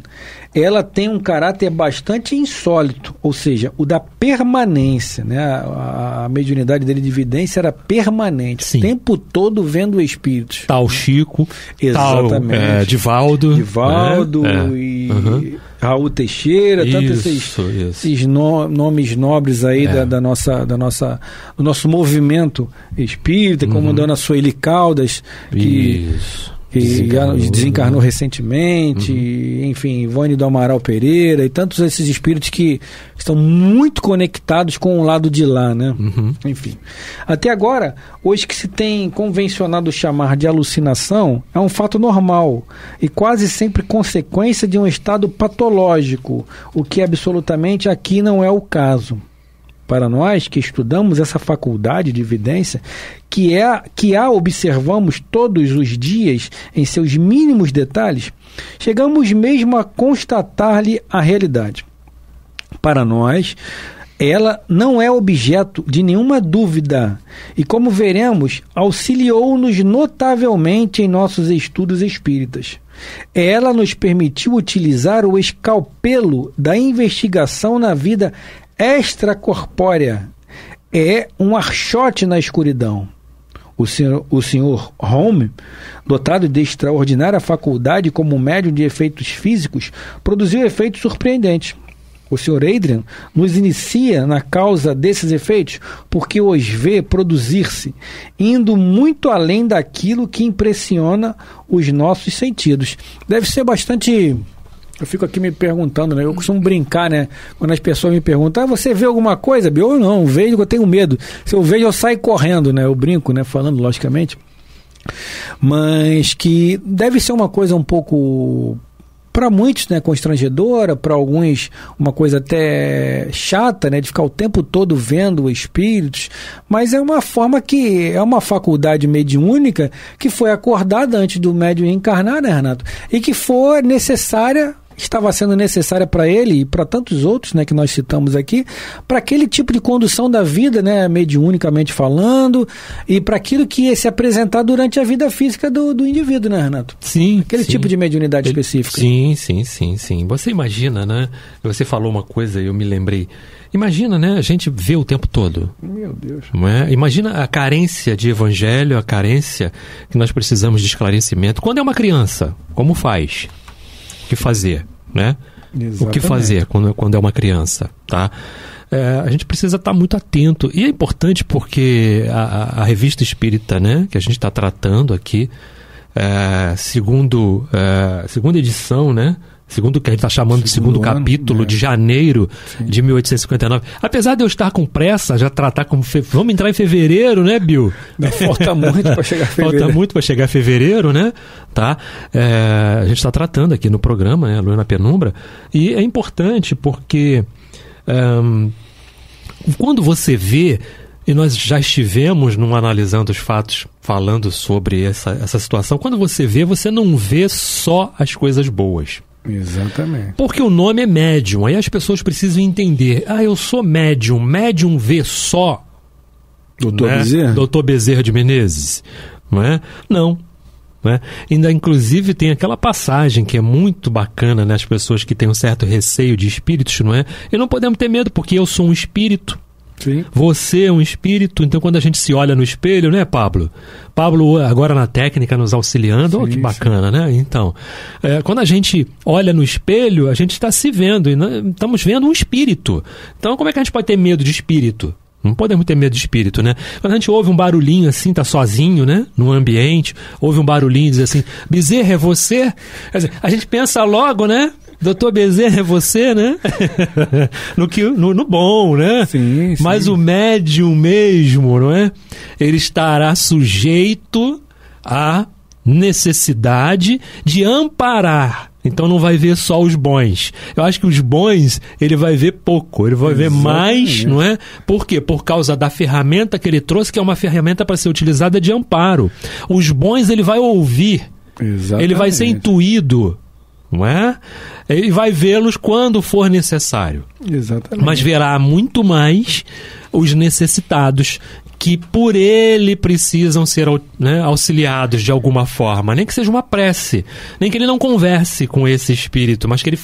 ela tem um caráter bastante insólito, ou seja, o da permanência, né? A mediunidade dele de evidência era permanente, Sim. o tempo todo vendo espíritos. Tal Chico, Exatamente. tal Divaldo. Né? E Raul Teixeira, tantos esses nomes nobres aí do nosso movimento espírita, como Dona Sueli Caldas, que desencarnou recentemente, enfim, Ivone do Amaral Pereira e tantos esses espíritos que estão muito conectados com o lado de lá, né? Enfim. Até agora, hoje que se tem convencionado chamar de alucinação é um fato normal e quase sempre consequência de um estado patológico, o que absolutamente aqui não é o caso. Para nós que estudamos essa faculdade de evidência, que a observamos todos os dias em seus mínimos detalhes, chegamos mesmo a constatar-lhe a realidade. Para nós, ela não é objeto de nenhuma dúvida e, como veremos, auxiliou-nos notavelmente em nossos estudos espíritas. Ela nos permitiu utilizar o escalpelo da investigação na vida extracorpórea. É um archote na escuridão. O senhor Home, dotado de extraordinária faculdade como médium de efeitos físicos, produziu efeitos surpreendentes. O Sr. Adrian nos inicia na causa desses efeitos porque os vê produzir-se, indo muito além daquilo que impressiona os nossos sentidos. Deve ser bastante... Eu fico aqui me perguntando, né? Eu costumo brincar, né? Quando as pessoas me perguntam, você vê alguma coisa? Eu não, vejo, eu tenho medo. Se eu vejo, eu saio correndo, né? Eu brinco, né? Falando, logicamente. Mas que deve ser uma coisa um pouco, para muitos, né? Constrangedora, para alguns uma coisa até chata, né? De ficar o tempo todo vendo espíritos. Mas é uma forma que é uma faculdade mediúnica que foi acordada antes do médium encarnar, né, Renato? E que for necessária... estava sendo necessária para ele e para tantos outros, né, que nós citamos aqui, para aquele tipo de condução da vida, né, mediunicamente falando, e para aquilo que ia se apresentar durante a vida física do indivíduo, né, Renato? Sim. Aquele tipo de mediunidade específica. Sim. Você imagina, né? Você falou uma coisa e eu me lembrei. Imagina, né? A gente vê o tempo todo. Meu Deus. Não é? Imagina a carência de evangelho, a carência que nós precisamos de esclarecimento. Quando é uma criança, como faz? O que fazer, né? Exatamente. O que fazer quando é uma criança, tá? A gente precisa estar muito atento. E é importante porque a revista espírita, né, que a gente está tratando aqui, segunda edição, né? Segundo o que a gente está chamando de segundo capítulo, de janeiro de 1859. Apesar de eu estar com pressa, já tratar como... Vamos entrar em fevereiro, né, Bill? Falta muito para chegar a fevereiro. Falta muito para chegar a fevereiro, né? Tá? A gente está tratando aqui no programa, né, Lua na Penumbra, e é importante porque quando você vê, e nós já estivemos analisando os fatos, falando sobre essa situação, quando você vê, você não vê só as coisas boas. Exatamente. Porque o nome é médium. Aí as pessoas precisam entender. Eu sou médium. Médium vê só Dr. Bezerra de Menezes. Não é? Não. Né? Ainda, inclusive, tem aquela passagem que é muito bacana, né? As pessoas que têm um certo receio de espíritos, não é? E não podemos ter medo, porque eu sou um espírito. Sim. Você é um espírito, então quando a gente se olha no espelho, né, Pablo? Pablo agora na técnica nos auxiliando, que bacana, né? Então, quando a gente olha no espelho, a gente está se vendo, e estamos vendo um espírito. Então como é que a gente pode ter medo de espírito? Não podemos ter medo de espírito, né? Quando a gente ouve um barulhinho assim, tá sozinho, né? Num ambiente, ouve um barulhinho e diz assim, Bezerra, é você? Quer dizer, a gente pensa logo, né? Doutor Bezerra, é você, né? no bom, né? Sim. Mas o médium mesmo, não é? Ele estará sujeito à necessidade de amparar. Então não vai ver só os bons. Eu acho que os bons ele vai ver pouco, ele vai ver mais, não é? Por quê? Por causa da ferramenta que ele trouxe, que é uma ferramenta para ser utilizada de amparo. Os bons ele vai ouvir, ele vai ser intuído, não é? Ele vai vê-los quando for necessário. Exatamente. Mas verá muito mais os necessitados, que por ele precisam ser, né, auxiliados de alguma forma, nem que seja uma prece, nem que ele não converse com esse espírito, mas que ele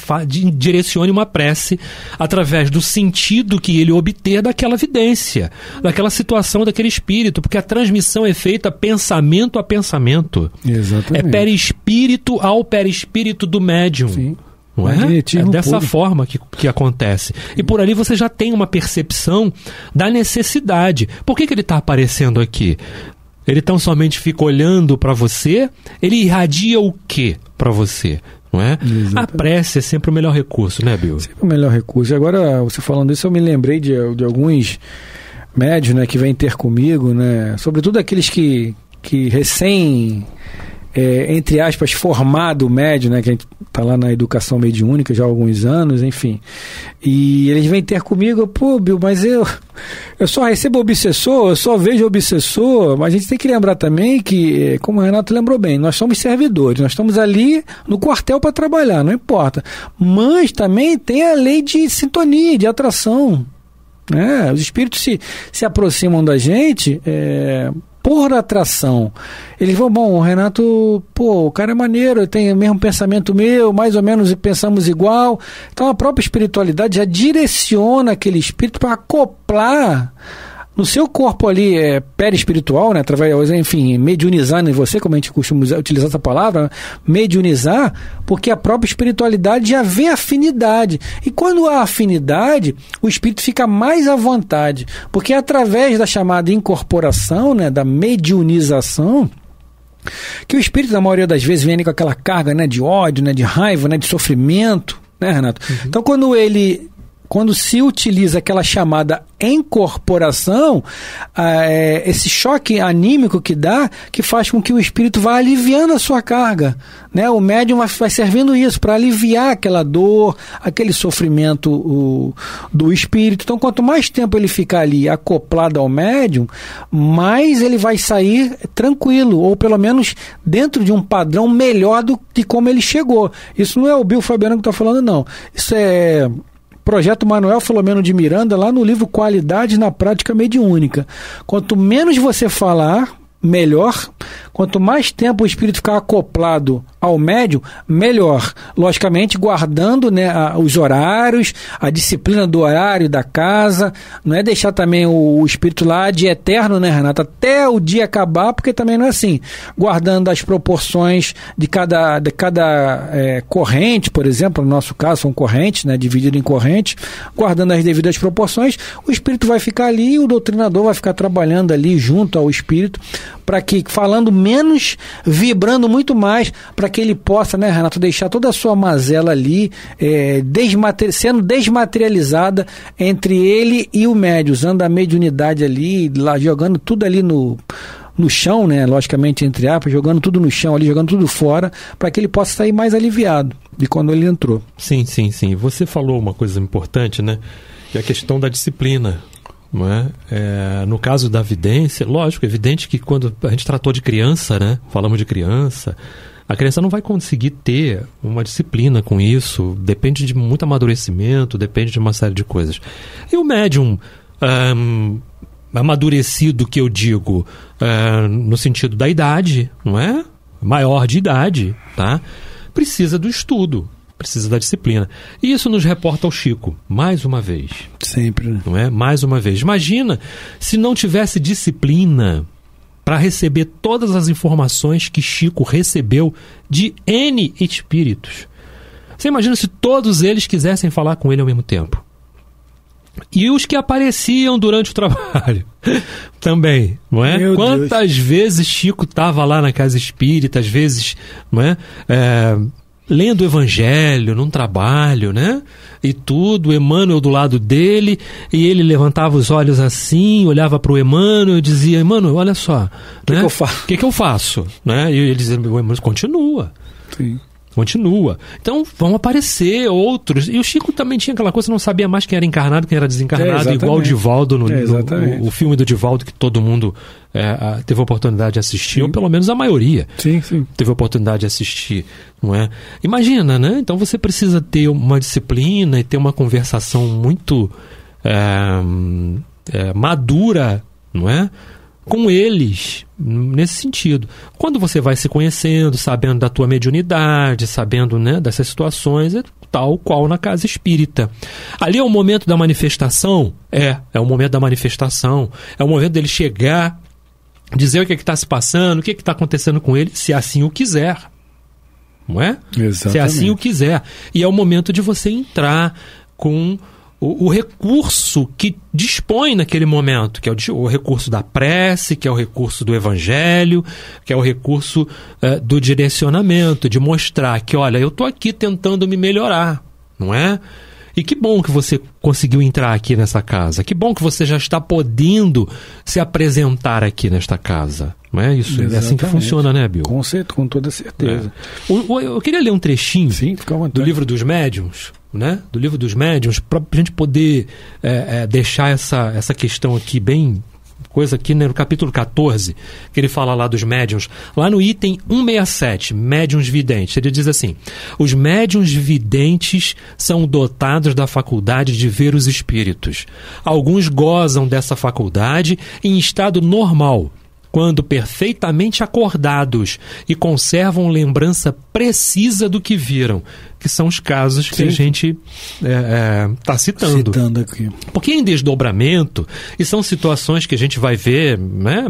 direcione uma prece através do sentido que ele obter daquela vidência, daquela situação, daquele espírito, porque a transmissão é feita pensamento a pensamento. Exatamente. É perispírito ao perispírito do médium. Sim. Não é? É dessa forma que acontece. E por ali você já tem uma percepção da necessidade. Por que ele está aparecendo aqui? Ele tão somente fica olhando para você? Ele irradia o quê para você? Não é? A prece é sempre o melhor recurso, né, Bill? Sempre o melhor recurso. E agora, você falando isso, eu me lembrei de alguns médios, né, que vêm ter comigo, né? Sobretudo aqueles que recém... entre aspas, formado médio, né, que a gente está lá na educação mediúnica já há alguns anos, enfim. E eles vêm ter comigo, pô, Bill, mas eu só recebo obsessor, eu só vejo obsessor, mas a gente tem que lembrar também que, como o Renato lembrou bem, nós somos servidores, nós estamos ali no quartel para trabalhar, não importa. Mas também tem a lei de sintonia, de atração, né? Os espíritos se aproximam da gente, por atração. Eles vão, bom, o Renato, pô, o cara é maneiro, tem o mesmo pensamento meu, mais ou menos pensamos igual. Então a própria espiritualidade já direciona aquele espírito para acoplar no seu corpo ali, perispiritual, né, através, enfim, mediunizar em você, como a gente costuma utilizar essa palavra, mediunizar, porque a própria espiritualidade já vê afinidade. E quando há afinidade, o espírito fica mais à vontade, porque através da chamada incorporação, né, da mediunização, que o espírito, na maioria das vezes, vem com aquela carga, né, de ódio, né, de raiva, né, de sofrimento, né, Renato? Uhum. Então, quando se utiliza aquela chamada incorporação, esse choque anímico que dá, que faz com que o espírito vá aliviando a sua carga, né? O médium vai servindo isso, para aliviar aquela dor, aquele sofrimento do espírito. Então, quanto mais tempo ele ficar ali acoplado ao médium, mais ele vai sair tranquilo, ou pelo menos dentro de um padrão melhor de como ele chegou. Isso não é o Bill Fabiano que está falando, não. Isso é... Projeto Manuel Filomeno de Miranda, lá no livro Qualidade na Prática Mediúnica. Quanto menos você falar, melhor. Quanto mais tempo o espírito ficar acoplado ao médium, melhor. Logicamente, guardando, né, os horários, a disciplina do horário da casa. Não é deixar também o espírito lá de eterno, né, Renato? Até o dia acabar, porque também não é assim. Guardando as proporções de cada corrente, por exemplo, no nosso caso são correntes, né, dividido em correntes, guardando as devidas proporções, o espírito vai ficar ali e o doutrinador vai ficar trabalhando ali junto ao espírito, para que, falando menos, vibrando muito mais, para que ele possa, né, Renato, deixar toda a sua mazela ali, sendo desmaterializada entre ele e o médium, usando a mediunidade ali, lá, jogando tudo ali no chão, né, logicamente, entre aspas, jogando tudo no chão ali, jogando tudo fora, para que ele possa sair mais aliviado de quando ele entrou. Sim. Você falou uma coisa importante, né, que é a questão da disciplina. Não é? No caso da vidência, lógico, é evidente que quando a gente tratou de criança, né, falamos de criança, a criança não vai conseguir ter uma disciplina com isso, depende de muito amadurecimento, depende de uma série de coisas. E o médium amadurecido, que eu digo, no sentido da idade, não é? Maior de idade, tá? Precisa do estudo, precisa da disciplina. E isso nos reporta ao Chico, mais uma vez. Sempre, né? Não é? Mais uma vez. Imagina se não tivesse disciplina para receber todas as informações que Chico recebeu de N espíritos. Você imagina se todos eles quisessem falar com ele ao mesmo tempo? E os que apareciam durante o trabalho também, não é? Meu Quantas Deus. vezes Chico estava lá na casa espírita, às vezes, não é? Lendo o Evangelho num trabalho, né? E tudo, Emmanuel do lado dele, e ele levantava os olhos assim, olhava para o Emmanuel e dizia: Emmanuel, olha só, que eu faço? O que eu faço? Né? E ele dizia: o Emmanuel continua. Sim. Continua. Então vão aparecer outros. E o Chico também tinha aquela coisa, não sabia mais quem era encarnado, quem era desencarnado, igual o Divaldo no filme do Divaldo, que todo mundo teve a oportunidade de assistir, ou pelo menos a maioria teve a oportunidade de assistir, não é? Imagina, né? Então você precisa ter uma disciplina e ter uma conversação muito madura não é? Com eles, nesse sentido. Quando você vai se conhecendo, sabendo da tua mediunidade, sabendo, né, dessas situações, é tal qual na casa espírita. Ali é o momento da manifestação? É o momento da manifestação. É o momento dele chegar, dizer o que está se passando, o que está acontecendo com ele, se assim o quiser. Não é? Exatamente. Se assim o quiser. E é o momento de você entrar com o recurso que dispõe naquele momento, que é o recurso da prece, que é o recurso do evangelho, que é o recurso do direcionamento, de mostrar que, olha, eu estou aqui tentando me melhorar, não é? E que bom que você conseguiu entrar aqui nessa casa, que bom que você já está podendo se apresentar aqui nesta casa. Não é isso? Exatamente. É assim que funciona, né, Bill? Com toda certeza. Eu queria ler um trechinho. Sim, fica à vontade. Do livro dos médiuns, né? Do livro dos médiuns, para a gente poder deixar essa questão aqui bem... Coisa aqui, né, no capítulo 14, que ele fala lá dos médiuns, lá no item 167, médiuns videntes, ele diz assim: os médiuns videntes são dotados da faculdade de ver os espíritos. Alguns gozam dessa faculdade em estado normal, quando perfeitamente acordados e conservam lembrança precisa do que viram, que são os casos que a gente está citando aqui. Porque em desdobramento, e são situações que a gente vai ver, né,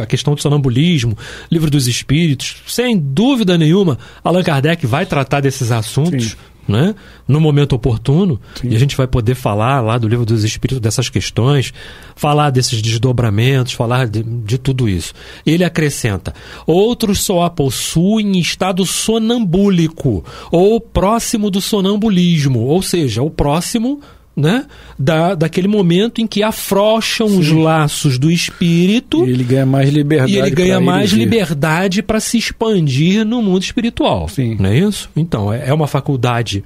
a questão do sonambulismo, livro dos espíritos, sem dúvida nenhuma, Allan Kardec vai tratar desses assuntos. Sim. Né? No momento oportuno. Sim. E a gente vai poder falar lá do livro dos espíritos dessas questões, falar desses desdobramentos, falar de tudo isso. Ele acrescenta: outros só a possuem em estado sonambúlico ou próximo do sonambulismo, ou seja, o próximo, né, daquele momento em que afrouxam Sim. os laços do espírito, e ele ganha mais liberdade. E ele ganha mais liberdade para se expandir no mundo espiritual. Sim. Não é isso? Então, é uma faculdade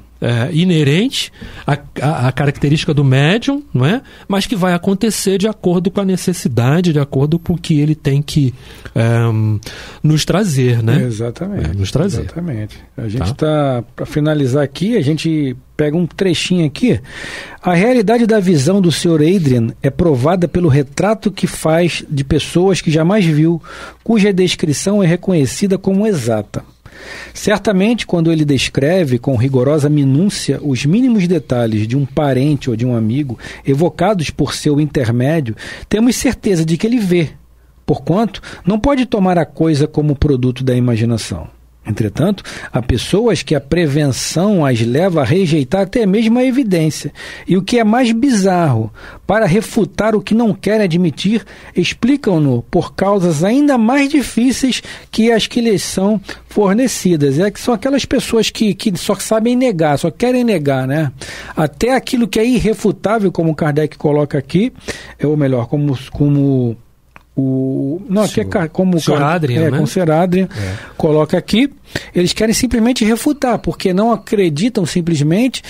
inerente à característica do médium, não é? Mas que vai acontecer de acordo com a necessidade, de acordo com o que ele tem que nos trazer, né? Exatamente. Nos trazer. Exatamente. A gente está, para finalizar aqui, a gente pega um trechinho aqui. A realidade da visão do Sr. Adrian é provada pelo retrato que faz de pessoas que jamais viu, cuja descrição é reconhecida como exata. Certamente, quando ele descreve com rigorosa minúcia os mínimos detalhes de um parente ou de um amigo, evocados por seu intermédio, temos certeza de que ele vê, porquanto não pode tomar a coisa como produto da imaginação. Entretanto, há pessoas que a prevenção as leva a rejeitar até mesmo a evidência. E o que é mais bizarro, para refutar o que não querem admitir, explicam-no por causas ainda mais difíceis que as que lhes são fornecidas. É que são aquelas pessoas que só sabem negar, só querem negar, né? Até aquilo que é irrefutável, como Kardec coloca aqui, ou melhor, como o Sr. Adrian, né? Com o Sr. Adrian coloca aqui, eles querem simplesmente refutar, porque não acreditam simplesmente,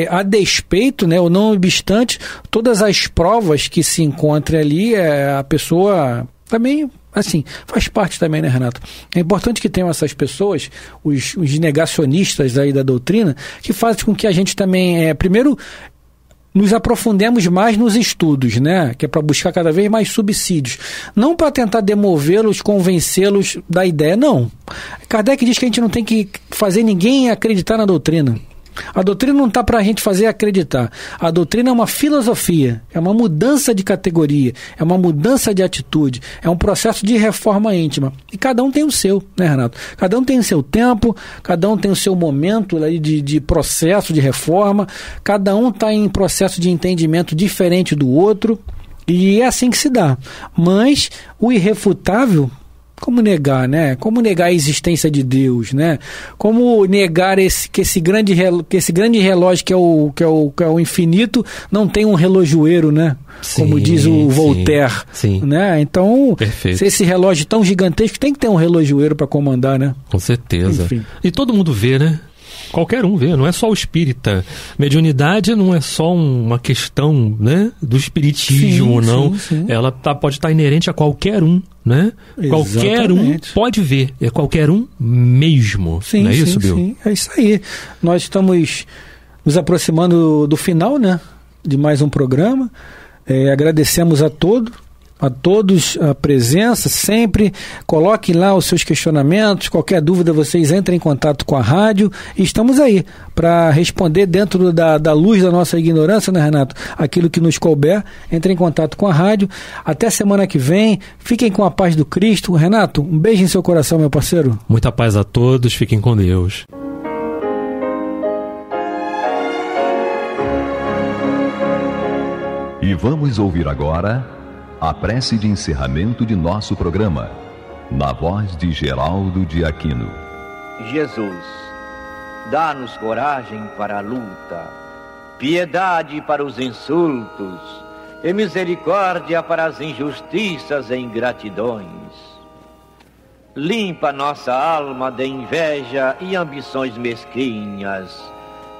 a despeito, né, ou não obstante, todas as provas que se encontram ali, a pessoa também, assim, faz parte também, né, Renato? É importante que tenham essas pessoas, os negacionistas aí da doutrina, que fazem com que a gente também, primeiro, nos aprofundemos mais nos estudos, né? Que é para buscar cada vez mais subsídios. Não para tentar demovê-los, convencê-los da ideia, não. Kardec diz que a gente não tem que fazer ninguém acreditar na doutrina. A doutrina não está para a gente fazer acreditar. A doutrina é uma filosofia, é uma mudança de categoria, é uma mudança de atitude, é um processo de reforma íntima. E cada um tem o seu, né, Renato? Cada um tem o seu tempo, cada um tem o seu momento aí de processo de reforma, cada um está em processo de entendimento diferente do outro, e é assim que se dá. Mas o irrefutável, como negar, né? Como negar a existência de Deus, né? Como negar que esse grande relógio que é o infinito não tem um relojoeiro, né? Sim, como diz o Voltaire, sim. Né? Então, perfeito. Se esse relógio tão gigantesco tem que ter um relojoeiro para comandar, né? Com certeza. Enfim. E todo mundo vê, né? Qualquer um vê, não é só o espírita. Mediunidade não é só uma questão, né, do espiritismo, não. Sim. Ela pode estar inerente a qualquer um, né? Exatamente. Qualquer um pode ver, é qualquer um mesmo. Sim, não é isso, Bill? Sim, é isso aí. Nós estamos nos aproximando do final, né, de mais um programa. Agradecemos a a todos a presença, sempre coloquem lá os seus questionamentos, qualquer dúvida vocês entrem em contato com a rádio e estamos aí para responder dentro da luz da nossa ignorância, né, Renato? Aquilo que nos couber, entrem em contato com a rádio. Até semana que vem, fiquem com a paz do Cristo. Renato, um beijo em seu coração, meu parceiro. Muita paz a todos, fiquem com Deus. E vamos ouvir agora a prece de encerramento de nosso programa, na voz de Geraldo de Aquino. Jesus, dá-nos coragem para a luta, piedade para os insultos e misericórdia para as injustiças e ingratidões. Limpa nossa alma de inveja e ambições mesquinhas,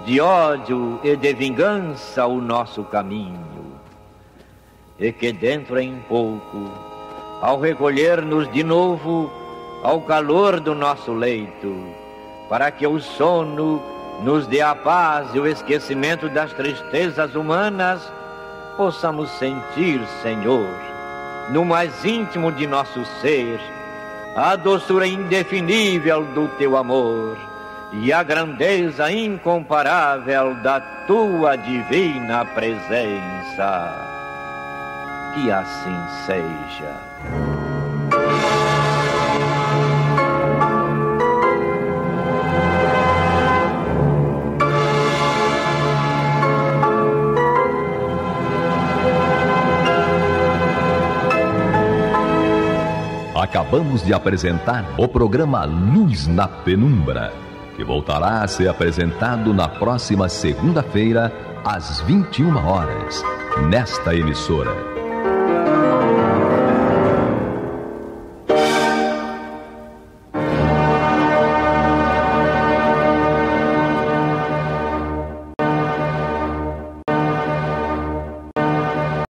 de ódio e de vingança o nosso caminho. E que dentro em pouco, ao recolher-nos de novo ao calor do nosso leito, para que o sono nos dê a paz e o esquecimento das tristezas humanas, possamos sentir, Senhor, no mais íntimo de nosso ser, a doçura indefinível do Teu amor e a grandeza incomparável da Tua divina presença. Que assim seja. Acabamos de apresentar o programa Luz na Penumbra, que voltará a ser apresentado na próxima segunda-feira, às 21 horas, nesta emissora.